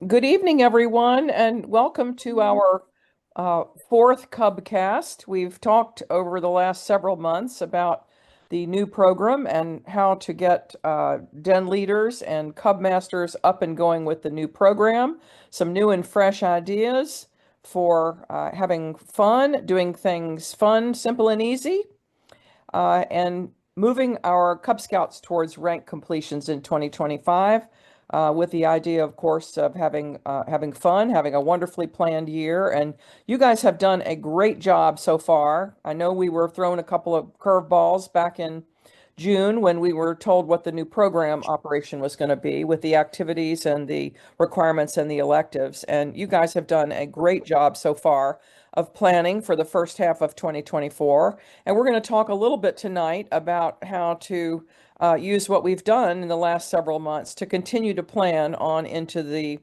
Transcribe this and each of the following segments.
Good evening, everyone, and welcome to our fourth CubCast. We've talked over the last several months about the new program and how to get den leaders and cub masters up and going with the new program. Some new and fresh ideas for having fun, doing things fun, simple, and easy, and moving our Cub Scouts towards rank completions in 2025, with the idea, of course, of having fun, having a wonderfully planned year. And you guys have done a great job so far. I know we were thrown a couple of curveballs back in June when we were told what the new program operation was going to be with the activities and the requirements and the electives. And you guys have done a great job so far of planning for the first half of 2024. And we're going to talk a little bit tonight about how to use what we've done in the last several months to continue to plan on into the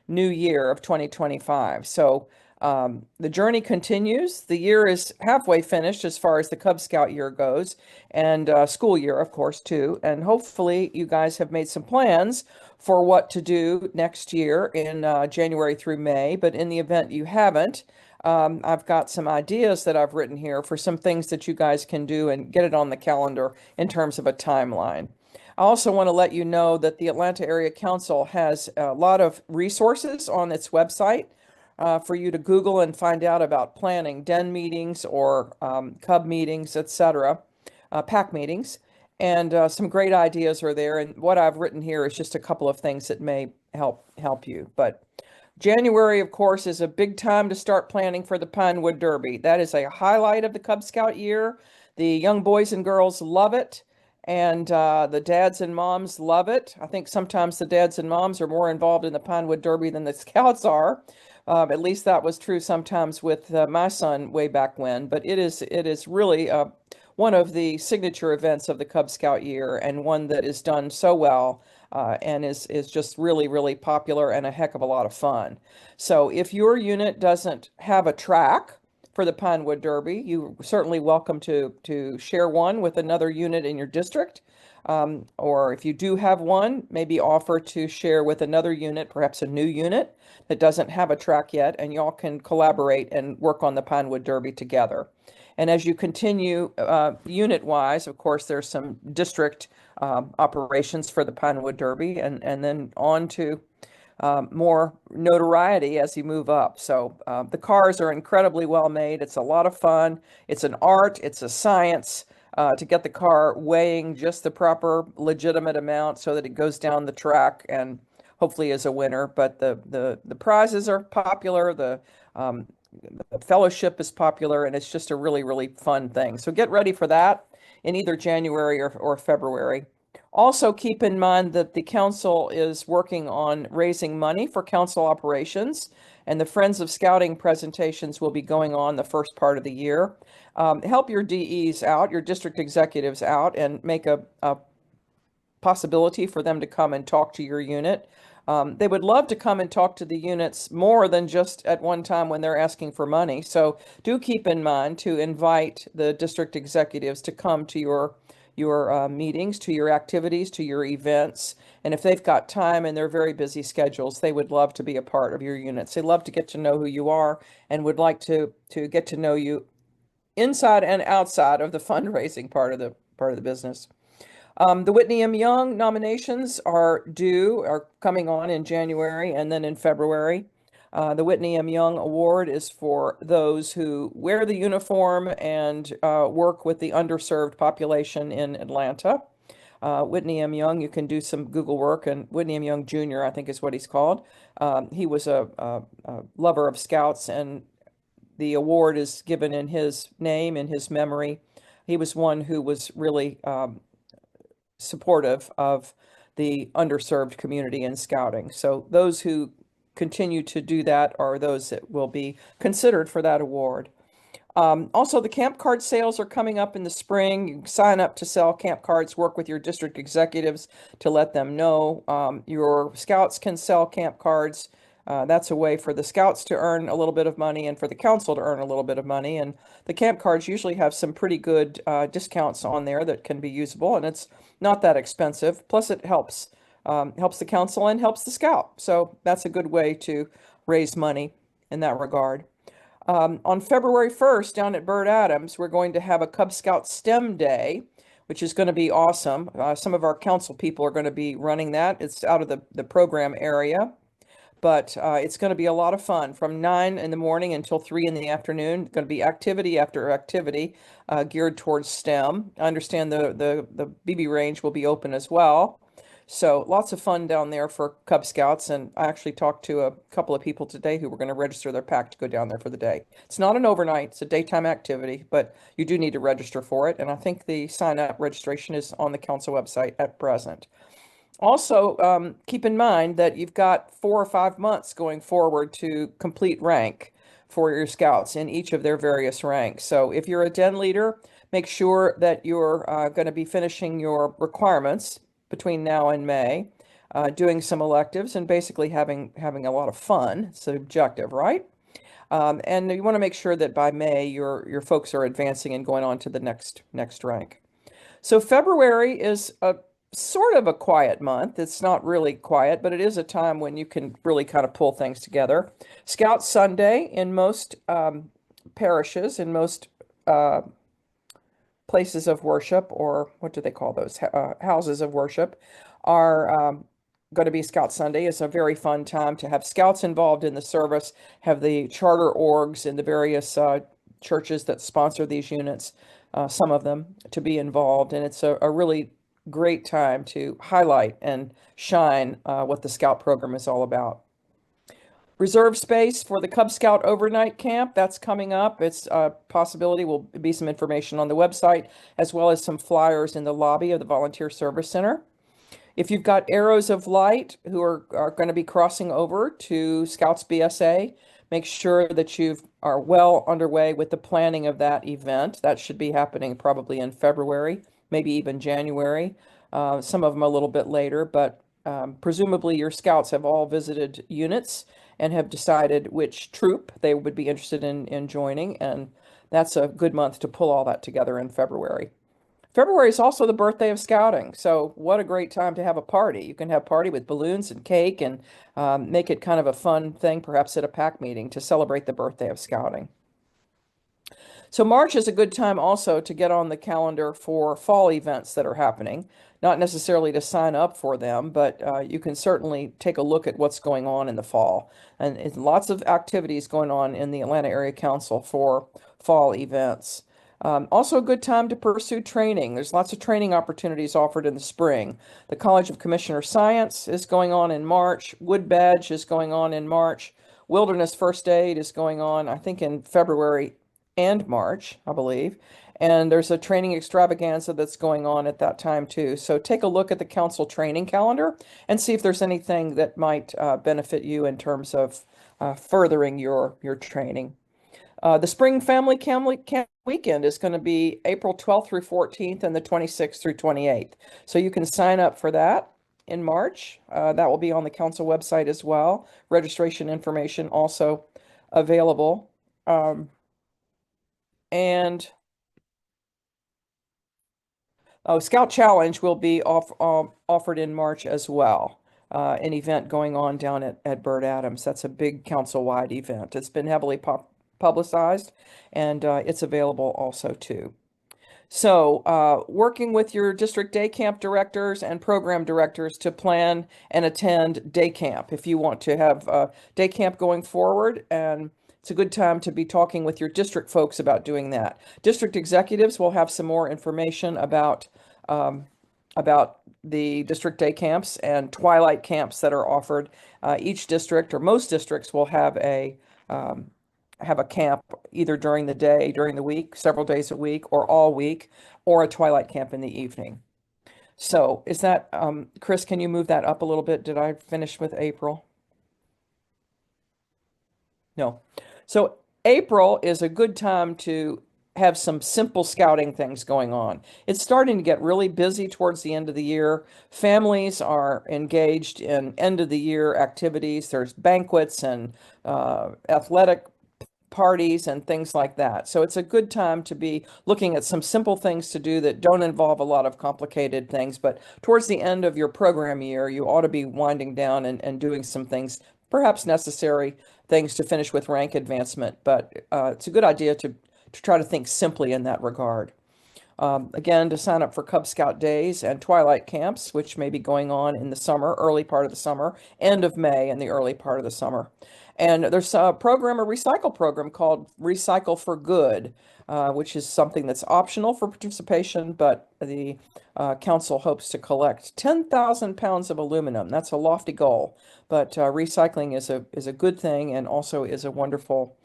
new year of 2025. So the journey continues. The year is halfway finished as far as the Cub Scout year goes, and school year, of course, too. And hopefully, you guys have made some plans for what to do next year in January through May. But in the event you haven't, I've got some ideas that I've written here for some things that you guys can do and get it on the calendar in terms of a timeline. I also want to let you know that the Atlanta Area Council has a lot of resources on its website for you to Google and find out about planning den meetings or cub meetings, etc., pack meetings. And some great ideas are there. And what I've written here is just a couple of things that may help you. But January, of course, is a big time to start planning for the Pinewood Derby. That is a highlight of the Cub Scout year. The young boys and girls love it, and the dads and moms love it. I think sometimes the dads and moms are more involved in the Pinewood Derby than the Scouts are. At least that was true sometimes with my son way back when. But it is really one of the signature events of the Cub Scout year, and one that is done so well and is just really, really popular and a heck of a lot of fun. So if your unit doesn't have a track for the Pinewood Derby, you're certainly welcome to share one with another unit in your district. Or if you do have one, maybe offer to share with another unit, perhaps a new unit that doesn't have a track yet, and y'all can collaborate and work on the Pinewood Derby together. And as you continue unit-wise, of course, there's some district operations for the Pinewood Derby, and then on to more notoriety as you move up. So the cars are incredibly well made. It's a lot of fun. It's an art. It's a science to get the car weighing just the proper legitimate amount so that it goes down the track and hopefully is a winner. But the prizes are popular. The fellowship is popular, and it's just a really, really fun thing. So get ready for that in either January or February. Also, keep in mind that the council is working on raising money for council operations, and the Friends of Scouting presentations will be going on the first part of the year. Help your DEs out, your district executives out, and make a possibility for them to come and talk to your unit. They would love to come and talk to the units more than just at one time when they're asking for money. So do keep in mind to invite the district executives to come to your meetings, to your activities, to your events. And if they've got time in their very busy schedules, they would love to be a part of your units. They love to get to know who you are and would like to get to know you inside and outside of the fundraising part of the business. The Whitney M. Young nominations are coming on in January and then in February. The Whitney M. Young Award is for those who wear the uniform and work with the underserved population in Atlanta. Whitney M. Young, you can do some Google work, and Whitney M. Young Jr., I think is what he's called. He was a lover of Scouts, and the award is given in his name, in his memory. He was one who was really supportive of the underserved community in Scouting. So those who continue to do that are those that will be considered for that award. Also, the camp card sales are coming up in the spring. You can sign up to sell camp cards, work with your district executives to let them know. Your scouts can sell camp cards. That's a way for the scouts to earn a little bit of money and for the council to earn a little bit of money. And the camp cards usually have some pretty good discounts on there that can be usable, and it's not that expensive. Plus, it helps helps the council and helps the scout. So that's a good way to raise money in that regard. On February 1st, down at Bird Adams, we're going to have a Cub Scout STEM Day, which is going to be awesome. Some of our council people are going to be running that. It's out of the program area, but it's going to be a lot of fun from 9 in the morning until 3 in the afternoon. Going to be activity after activity geared towards STEM. I understand the BB range will be open as well. So lots of fun down there for Cub Scouts. And I actually talked to a couple of people today who were going to register their pack to go down there for the day. It's not an overnight, it's a daytime activity, but you do need to register for it. And I think the sign up registration is on the council website at present. Also, keep in mind that you've got 4 or 5 months going forward to complete rank for your scouts in each of their various ranks. So if you're a den leader, make sure that you're going to be finishing your requirements between now and May, doing some electives and basically having a lot of fun. It's the objective, right? And you want to make sure that by May your folks are advancing and going on to the next rank. So February is a sort of a quiet month. It's not really quiet, but it is a time when you can really kind of pull things together. Scout Sunday in most parishes, in most places of worship, or what do they call those? Houses of worship, are going to be Scout Sunday. It's a very fun time to have scouts involved in the service, have the charter orgs in the various churches that sponsor these units, some of them, to be involved. And it's a really great time to highlight and shine what the Scout program is all about. Reserve space for the Cub Scout overnight camp, that's coming up. It's a possibility. Will be some information on the website, as well as some flyers in the lobby of the Volunteer Service Center. If you've got Arrows of Light who are going to be crossing over to Scouts BSA, make sure that you are well underway with the planning of that event. That should be happening probably in February, maybe even January. Some of them a little bit later, but presumably your scouts have all visited units and have decided which troop they would be interested in joining. And that's a good month to pull all that together in February. February is also the birthday of scouting. So what a great time to have a party. You can have party with balloons and cake and make it kind of a fun thing, perhaps at a pack meeting to celebrate the birthday of scouting. So March is a good time also to get on the calendar for fall events that are happening. Not necessarily to sign up for them, but you can certainly take a look at what's going on in the fall. And it's lots of activities going on in the Atlanta Area Council for fall events. Also a good time to pursue training. There's lots of training opportunities offered in the spring. The College of Commissioner Science is going on in March. Wood Badge is going on in March. Wilderness First Aid is going on, I think, in February and March, I believe. And there's a training extravaganza that's going on at that time too. So take a look at the council training calendar and see if there's anything that might benefit you in terms of furthering your training. The Spring Family Camp Weekend is going to be April 12th through 14th and the 26th through 28th. So you can sign up for that in March. That will be on the council website as well. Registration information also available. And Scout Challenge will be offered in March as well. An event going on down at Bird Adams. That's a big council-wide event. It's been heavily publicized, and it's available also too. So working with your district day camp directors and program directors to plan and attend day camp if you want to have day camp going forward, and it's a good time to be talking with your district folks about doing that. District executives will have some more information about the district day camps and twilight camps that are offered. Each district or most districts will have a camp either during the day, during the week, several days a week, or all week, or a twilight camp in the evening. So is that, Chris, can you move that up a little bit? Did I finish with April? No. So April is a good time to have some simple scouting things going on. It's starting to get really busy towards the end of the year. Families are engaged in end of the year activities. There's banquets and athletic parties and things like that. So it's a good time to be looking at some simple things to do that don't involve a lot of complicated things. But towards the end of your program year, you ought to be winding down and doing some things, perhaps necessary things to finish with rank advancement. But it's a good idea to try to think simply in that regard. Again, to sign up for Cub Scout days and Twilight camps, which may be going on in the summer, early part of the summer, end of May and the early part of the summer. And there's a program, a recycle program called Recycle for Good, which is something that's optional for participation, but the council hopes to collect 10,000 pounds of aluminum. That's a lofty goal, but recycling is a good thing and also is a wonderful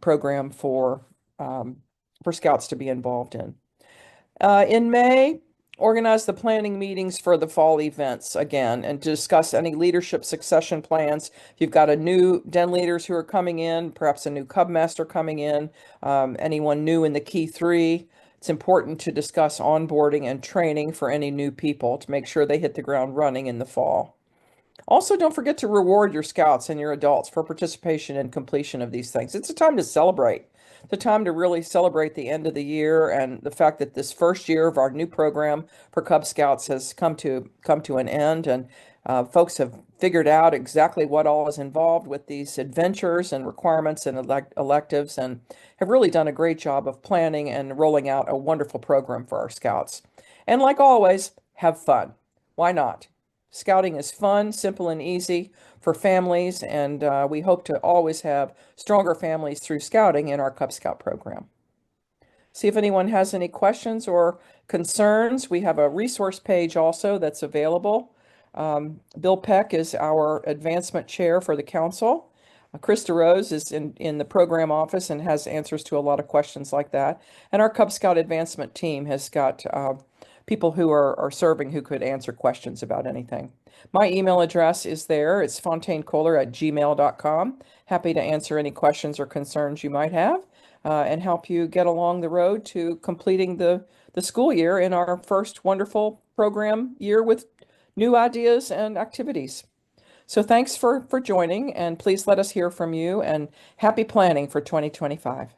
program for Scouts to be involved in. In May, organize the planning meetings for the fall events again and to discuss any leadership succession plans. If you've got a new den leaders who are coming in, perhaps a new Cub Master coming in, anyone new in the Key 3, it's important to discuss onboarding and training for any new people to make sure they hit the ground running in the fall. Also, don't forget to reward your scouts and your adults for participation and completion of these things. It's a time to celebrate. It's a time to really celebrate the end of the year and the fact that this first year of our new program for Cub Scouts has come to an end, and folks have figured out exactly what all is involved with these adventures and requirements and electives, and have really done a great job of planning and rolling out a wonderful program for our scouts. And like always, have fun. Why not? Scouting is fun, simple, and easy for families, and we hope to always have stronger families through scouting in our Cub Scout program. See if anyone has any questions or concerns. We have a resource page also that's available. Bill Peck is our advancement chair for the council. Krista Rose is in the program office and has answers to a lot of questions like that. And our Cub Scout advancement team has got people who are serving who could answer questions about anything. My email address is there. It's fontainekoehler@gmail.com. Happy to answer any questions or concerns you might have and help you get along the road to completing the school year in our first wonderful program year with new ideas and activities. So thanks for joining, and please let us hear from you, and happy planning for 2025.